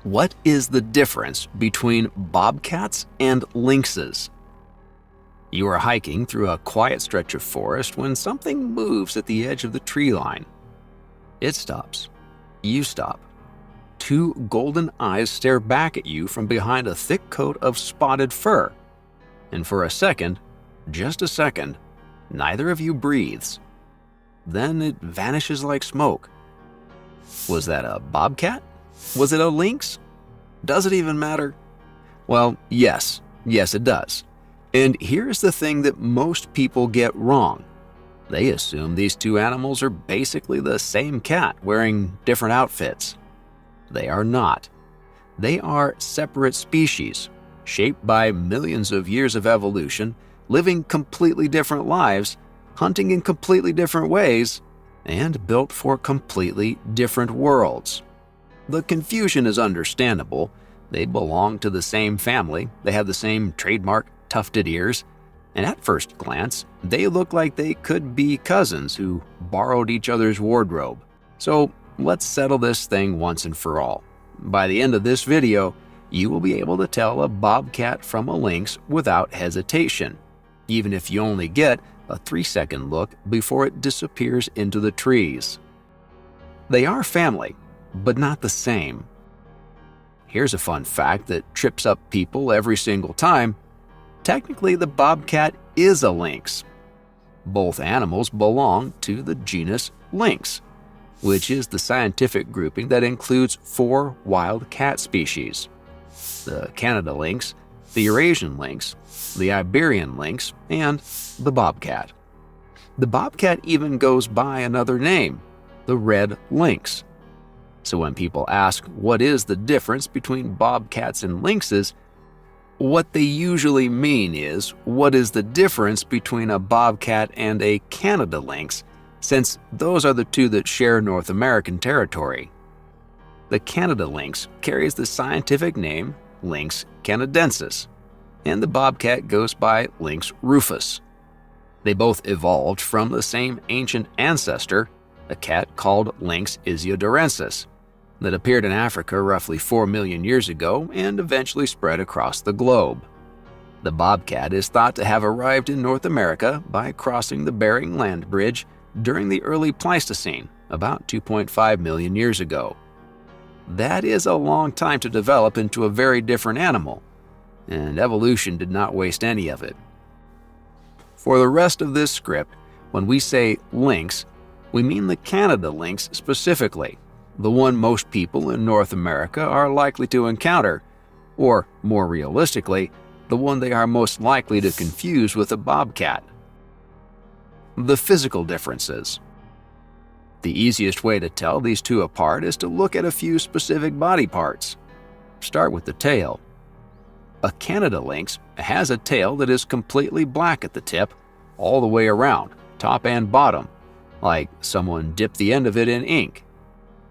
What is the difference between bobcats and lynxes? You are hiking through a quiet stretch of forest when something moves at the edge of the tree line. It stops. You stop. Two golden eyes stare back at you from behind a thick coat of spotted fur. And for a second, just a second, neither of you breathes. Then it vanishes like smoke. Was that a bobcat? Was it a lynx? Does it even matter? Well, yes it does. And here's the thing that most people get wrong. They assume these two animals are basically the same cat wearing different outfits. They are not. They are separate species, shaped by millions of years of evolution, living completely different lives, hunting in completely different ways, and built for completely different worlds. The confusion is understandable. They belong to the same family, they have the same trademark tufted ears, and at first glance, they look like they could be cousins who borrowed each other's wardrobe. So let's settle this thing once and for all. By the end of this video, you will be able to tell a bobcat from a lynx without hesitation, even if you only get a 3-second look before it disappears into the trees. They are family, but not the same. Here's a fun fact that trips up people every single time. Technically, the bobcat is a lynx. Both animals belong to the genus Lynx, which is the scientific grouping that includes 4 wild cat species: the Canada lynx, the Eurasian lynx, the Iberian lynx, and the bobcat. The bobcat even goes by another name, the red lynx. So when people ask what is the difference between bobcats and lynxes, what they usually mean is what is the difference between a bobcat and a Canada lynx, since those are the two that share North American territory. The Canada lynx carries the scientific name Lynx canadensis, and the bobcat goes by Lynx rufus. They both evolved from the same ancient ancestor, a cat called Lynx isiodorensis, that appeared in Africa roughly 4 million years ago and eventually spread across the globe. The bobcat is thought to have arrived in North America by crossing the Bering Land Bridge during the early Pleistocene, about 2.5 million years ago. That is a long time to develop into a very different animal, and evolution did not waste any of it. For the rest of this script, when we say lynx, we mean the Canada lynx specifically, the one most people in North America are likely to encounter, or more realistically, the one they are most likely to confuse with a bobcat. The physical differences. The easiest way to tell these two apart is to look at a few specific body parts. Start with the tail. A Canada lynx has a tail that is completely black at the tip, all the way around, top and bottom, like someone dipped the end of it in ink.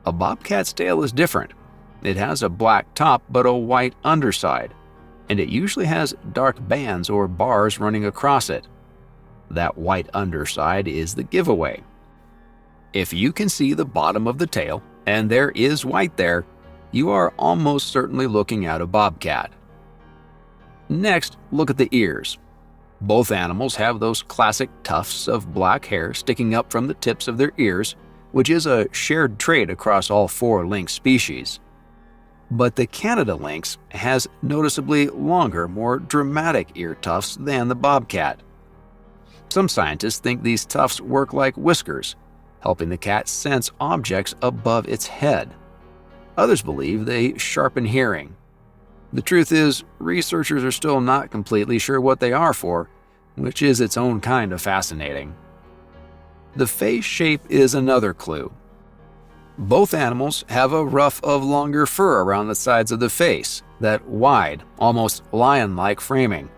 A bobcat's tail is different. It has a black top but a white underside, and it usually has dark bands or bars running across it. That white underside is the giveaway. If you can see the bottom of the tail, and there is white there, you are almost certainly looking at a bobcat. Next, look at the ears. Both animals have those classic tufts of black hair sticking up from the tips of their ears, which is a shared trait across all 4 lynx species. But the Canada lynx has noticeably longer, more dramatic ear tufts than the bobcat. Some scientists think these tufts work like whiskers, helping the cat sense objects above its head. Others believe they sharpen hearing. The truth is, researchers are still not completely sure what they are for, which is its own kind of fascinating. The face shape is another clue. Both animals have a ruff of longer fur around the sides of the face, that wide, almost lion-like framing.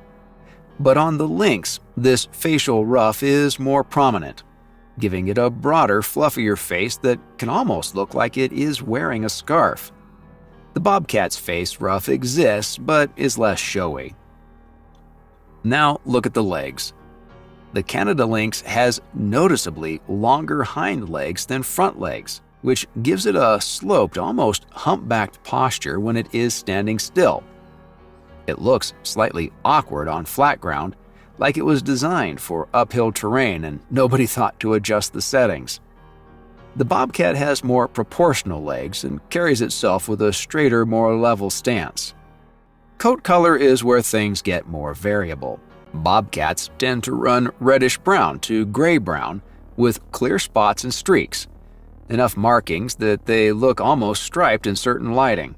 But on the lynx, this facial ruff is more prominent, giving it a broader, fluffier face that can almost look like it is wearing a scarf. The bobcat's face ruff exists, but is less showy. Now look at the legs. The Canada lynx has noticeably longer hind legs than front legs, which gives it a sloped, almost humpbacked posture when it is standing still. It looks slightly awkward on flat ground, like it was designed for uphill terrain and nobody thought to adjust the settings. The bobcat has more proportional legs and carries itself with a straighter, more level stance. Coat color is where things get more variable. Bobcats tend to run reddish-brown to gray-brown with clear spots and streaks, enough markings that they look almost striped in certain lighting.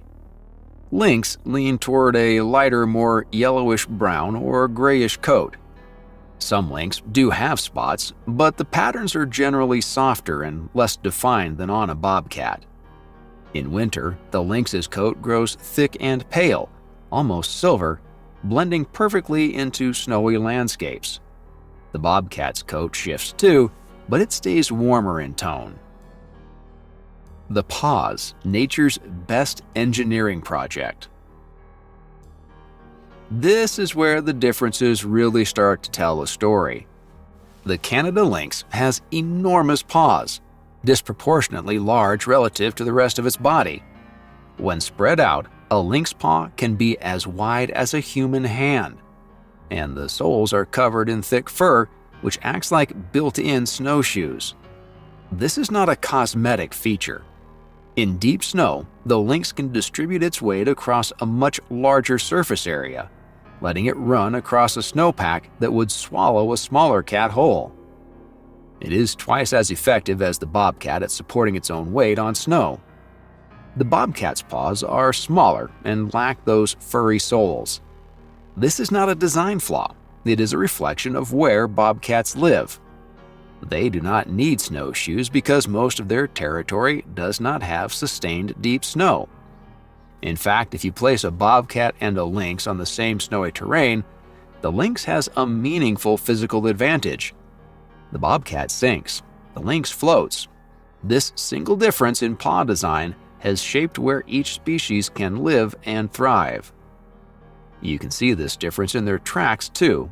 Lynx lean toward a lighter, more yellowish-brown or grayish coat. Some lynx do have spots, but the patterns are generally softer and less defined than on a bobcat. In winter, the lynx's coat grows thick and pale, almost silver, blending perfectly into snowy landscapes. The bobcat's coat shifts too, but it stays warmer in tone. The paws, nature's best engineering project. This is where the differences really start to tell a story. The Canada lynx has enormous paws, disproportionately large relative to the rest of its body. When spread out, a lynx paw can be as wide as a human hand, and the soles are covered in thick fur, which acts like built-in snowshoes. This is not a cosmetic feature. In deep snow, the lynx can distribute its weight across a much larger surface area, letting it run across a snowpack that would swallow a smaller cat whole. It is twice as effective as the bobcat at supporting its own weight on snow. The bobcat's paws are smaller and lack those furry soles. This is not a design flaw. It is a reflection of where bobcats live. They do not need snowshoes because most of their territory does not have sustained deep snow. In fact, if you place a bobcat and a lynx on the same snowy terrain, the lynx has a meaningful physical advantage. The bobcat sinks, the lynx floats. This single difference in paw design has shaped where each species can live and thrive. You can see this difference in their tracks too.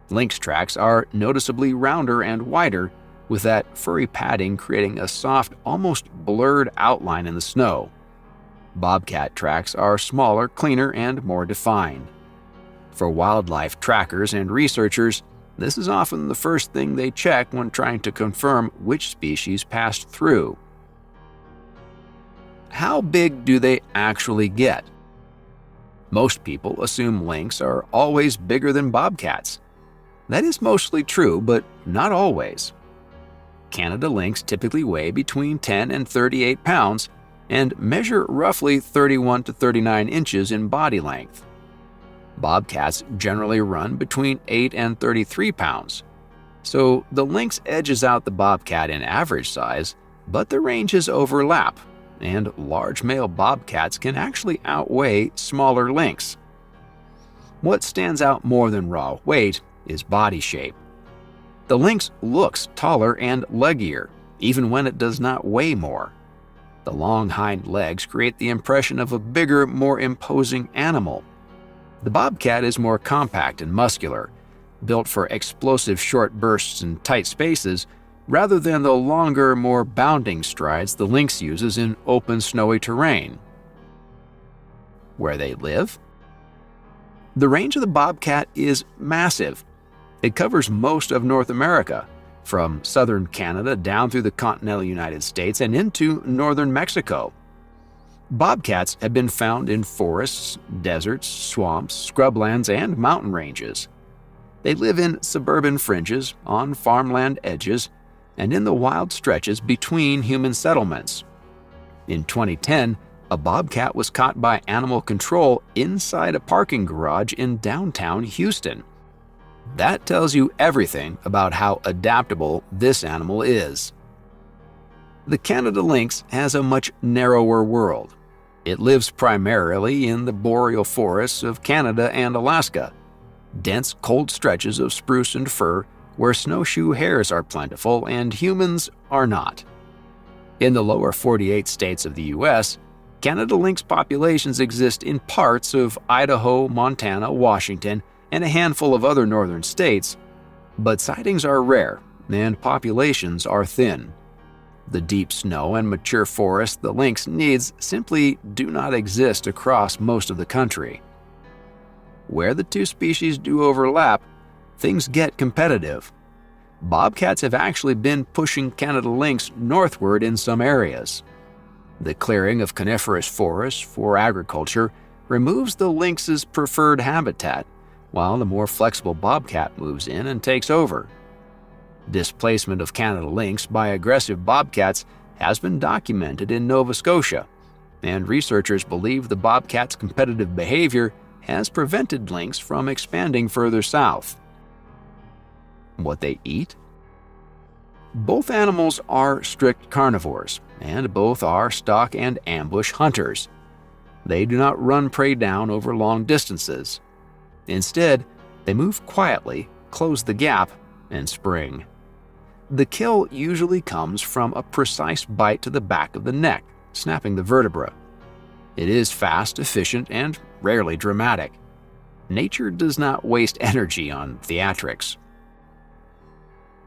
Lynx tracks are noticeably rounder and wider, with that furry padding creating a soft, almost blurred outline in the snow. Bobcat tracks are smaller, cleaner, and more defined. For wildlife trackers and researchers, this is often the first thing they check when trying to confirm which species passed through. How big do they actually get? Most people assume lynx are always bigger than bobcats. That is mostly true, but not always. Canada lynx typically weigh between 10 and 38 pounds and measure roughly 31 to 39 inches in body length. Bobcats generally run between 8 and 33 pounds. So the lynx edges out the bobcat in average size, but the ranges overlap, and large male bobcats can actually outweigh smaller lynx. What stands out more than raw weight is body shape. The lynx looks taller and leggier, even when it does not weigh more. The long hind legs create the impression of a bigger, more imposing animal. The bobcat is more compact and muscular, built for explosive short bursts and tight spaces, rather than the longer, more bounding strides the lynx uses in open, snowy terrain. Where they live? The range of the bobcat is massive. It covers most of North America, from southern Canada down through the continental United States and into northern Mexico. Bobcats have been found in forests, deserts, swamps, scrublands, and mountain ranges. They live in suburban fringes, on farmland edges, and in the wild stretches between human settlements. In 2010, a bobcat was caught by animal control inside a parking garage in downtown Houston. That tells you everything about how adaptable this animal is. The Canada lynx has a much narrower world. It lives primarily in the boreal forests of Canada and Alaska, dense, cold stretches of spruce and fir where snowshoe hares are plentiful and humans are not. In the lower 48 states of the U.S., Canada lynx populations exist in parts of Idaho, Montana, Washington, and a handful of other northern states, but sightings are rare and populations are thin. The deep snow and mature forest the lynx needs simply do not exist across most of the country. Where the two species do overlap, things get competitive. Bobcats have actually been pushing Canada lynx northward in some areas. The clearing of coniferous forests for agriculture removes the lynx's preferred habitat, while the more flexible bobcat moves in and takes over. Displacement of Canada lynx by aggressive bobcats has been documented in Nova Scotia, and researchers believe the bobcat's competitive behavior has prevented lynx from expanding further south. What they eat? Both animals are strict carnivores, and both are stalk and ambush hunters. They do not run prey down over long distances. Instead, they move quietly, close the gap, and spring. The kill usually comes from a precise bite to the back of the neck, snapping the vertebra. It is fast, efficient, and rarely dramatic. Nature does not waste energy on theatrics.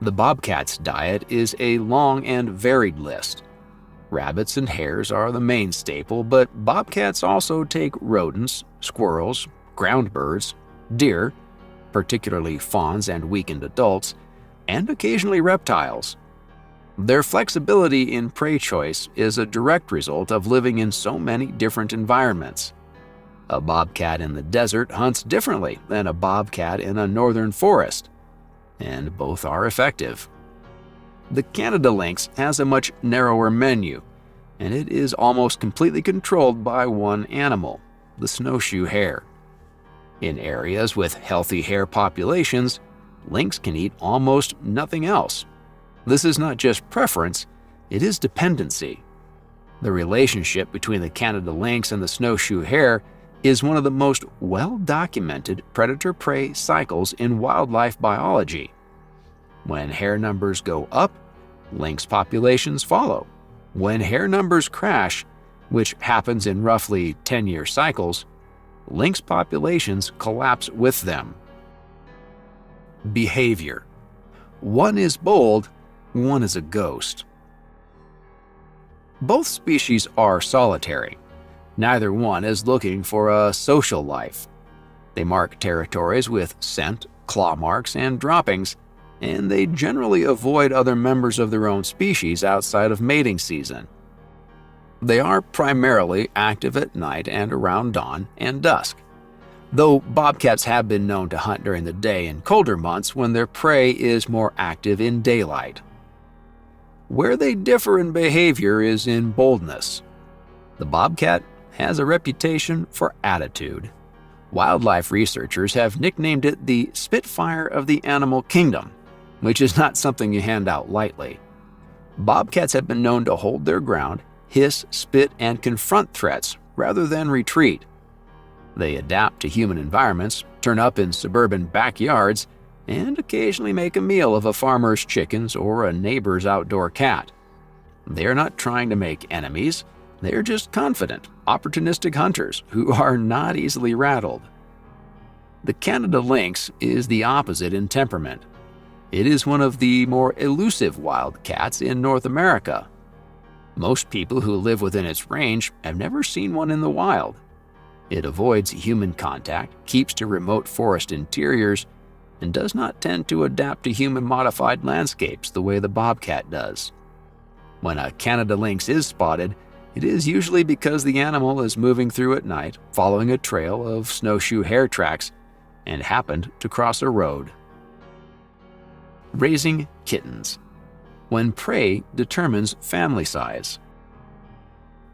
The bobcat's diet is a long and varied list. Rabbits and hares are the main staple, but bobcats also take rodents, squirrels, ground birds, deer, particularly fawns and weakened adults, and occasionally reptiles. Their flexibility in prey choice is a direct result of living in so many different environments. A bobcat in the desert hunts differently than a bobcat in a northern forest, and both are effective. The Canada lynx has a much narrower menu, and it is almost completely controlled by one animal, the snowshoe hare. In areas with healthy hare populations, lynx can eat almost nothing else. This is not just preference, it is dependency. The relationship between the Canada lynx and the snowshoe hare is one of the most well-documented predator-prey cycles in wildlife biology. When hare numbers go up, lynx populations follow. When hare numbers crash, which happens in roughly 10-year cycles, lynx populations collapse with them. Behavior. One is bold, one is a ghost. Both species are solitary. Neither one is looking for a social life. They mark territories with scent, claw marks, and droppings, and they generally avoid other members of their own species outside of mating season. They are primarily active at night and around dawn and dusk, though bobcats have been known to hunt during the day in colder months when their prey is more active in daylight. Where they differ in behavior is in boldness. The bobcat has a reputation for attitude. Wildlife researchers have nicknamed it the Spitfire of the animal kingdom, which is not something you hand out lightly. Bobcats have been known to hold their ground, hiss, spit, and confront threats rather than retreat. They adapt to human environments, turn up in suburban backyards, and occasionally make a meal of a farmer's chickens or a neighbor's outdoor cat. They are not trying to make enemies. They are just confident, opportunistic hunters who are not easily rattled. The Canada lynx is the opposite in temperament. It is one of the more elusive wild cats in North America. Most people who live within its range have never seen one in the wild. It avoids human contact, keeps to remote forest interiors, and does not tend to adapt to human-modified landscapes the way the bobcat does. When a Canada lynx is spotted, it is usually because the animal is moving through at night, following a trail of snowshoe hare tracks, and happened to cross a road. Raising kittens. When prey determines family size.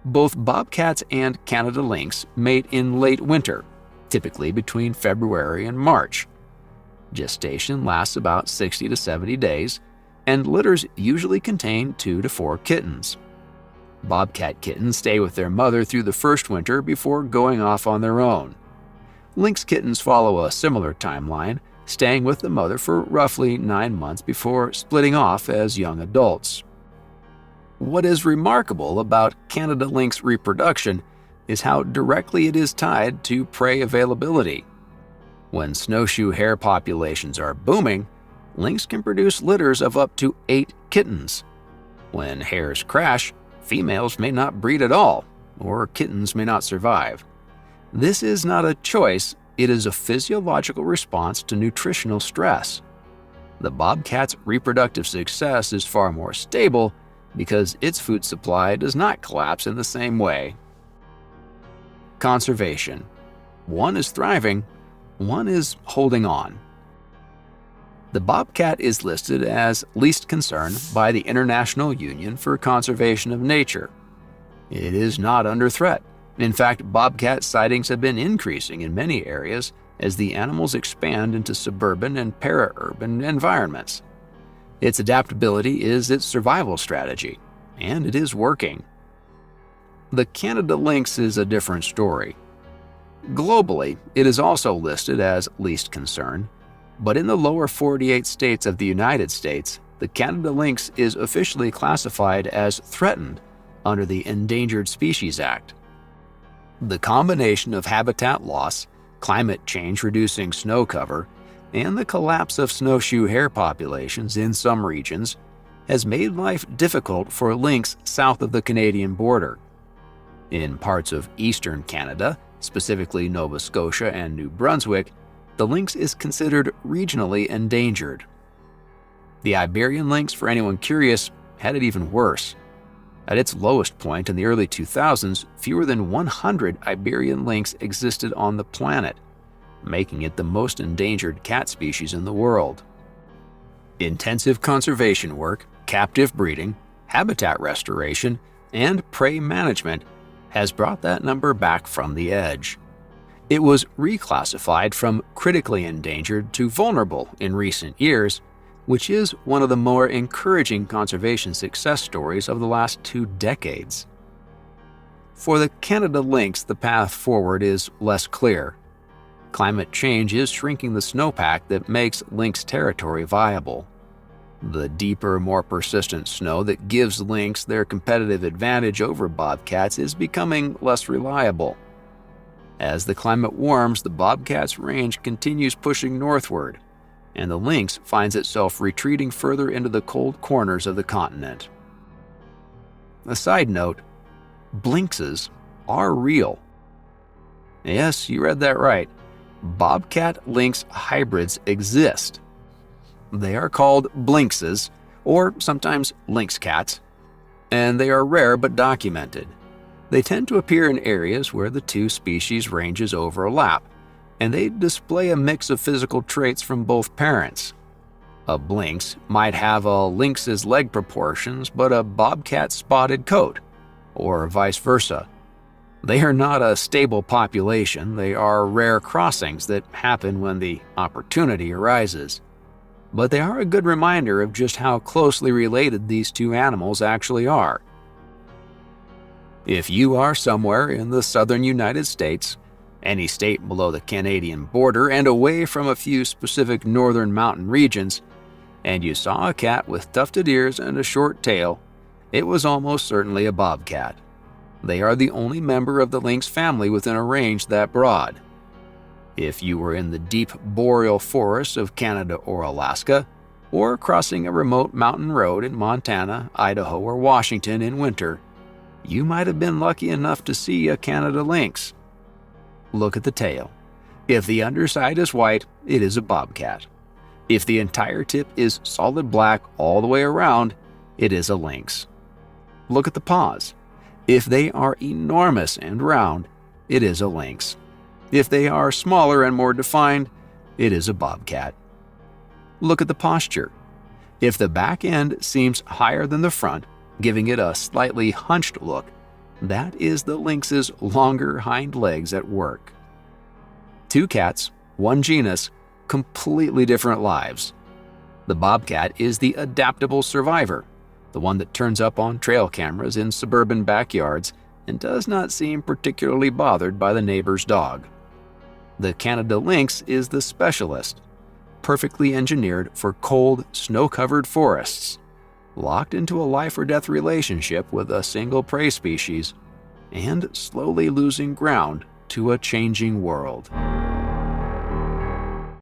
Both bobcats and Canada lynx mate in late winter, typically between February and March. Gestation lasts about 60 to 70 days, and litters usually contain 2 to 4 kittens. Bobcat kittens stay with their mother through the first winter before going off on their own. Lynx kittens follow a similar timeline, staying with the mother for roughly 9 months before splitting off as young adults. What is remarkable about Canada lynx reproduction is how directly it is tied to prey availability. When snowshoe hare populations are booming, lynx can produce litters of up to 8 kittens. When hares crash, females may not breed at all, or kittens may not survive. This is not a choice, it is a physiological response to nutritional stress. The bobcat's reproductive success is far more stable because its food supply does not collapse in the same way. Conservation. One is thriving, one is holding on. The bobcat is listed as least concern by the International Union for Conservation of Nature. It is not under threat. In fact, bobcat sightings have been increasing in many areas as the animals expand into suburban and para-urban environments. Its adaptability is its survival strategy, and it is working. The Canada lynx is a different story. Globally, it is also listed as least concern, but in the lower 48 states of the United States, the Canada lynx is officially classified as threatened under the Endangered Species Act. The combination of habitat loss, climate change reducing snow cover, and the collapse of snowshoe hare populations in some regions has made life difficult for lynx south of the Canadian border. In parts of eastern Canada, specifically Nova Scotia and New Brunswick, the lynx is considered regionally endangered. The Iberian lynx, for anyone curious, had it even worse. At its lowest point in the early 2000s, fewer than 100 Iberian lynx existed on the planet, making it the most endangered cat species in the world. Intensive conservation work, captive breeding, habitat restoration, and prey management has brought that number back from the edge. It was reclassified from critically endangered to vulnerable in recent years, which is one of the more encouraging conservation success stories of the last 2 decades. For the Canada lynx, the path forward is less clear. Climate change is shrinking the snowpack that makes lynx territory viable. The deeper, more persistent snow that gives lynx their competitive advantage over bobcats is becoming less reliable. As the climate warms, the bobcat's range continues pushing northward, and the lynx finds itself retreating further into the cold corners of the continent. A side note, lynxes are real. Yes, you read that right. Bobcat-lynx hybrids exist. They are called lynxes, or sometimes lynx cats, and they are rare but documented. They tend to appear in areas where the two species ranges overlap, and they display a mix of physical traits from both parents. A lynx might have a lynx's leg proportions but a bobcat's spotted coat, or vice versa. They are not a stable population, they are rare crossings that happen when the opportunity arises. But they are a good reminder of just how closely related these two animals actually are. If you are somewhere in the southern United States, any state below the Canadian border and away from a few specific northern mountain regions, and you saw a cat with tufted ears and a short tail, it was almost certainly a bobcat. They are the only member of the lynx family within a range that broad. If you were in the deep boreal forests of Canada or Alaska, or crossing a remote mountain road in Montana, Idaho, or Washington in winter, you might have been lucky enough to see a Canada lynx. Look at the tail. If the underside is white, it is a bobcat. If the entire tip is solid black all the way around, it is a lynx. Look at the paws. If they are enormous and round, it is a lynx. If they are smaller and more defined, it is a bobcat. Look at the posture. If the back end seems higher than the front, giving it a slightly hunched look, that is the lynx's longer hind legs at work. Two cats, one genus, completely different lives. The bobcat is the adaptable survivor, the one that turns up on trail cameras in suburban backyards and does not seem particularly bothered by the neighbor's dog. The Canada lynx is the specialist, perfectly engineered for cold, snow-covered forests, locked into a life-or-death relationship with a single prey species, and slowly losing ground to a changing world.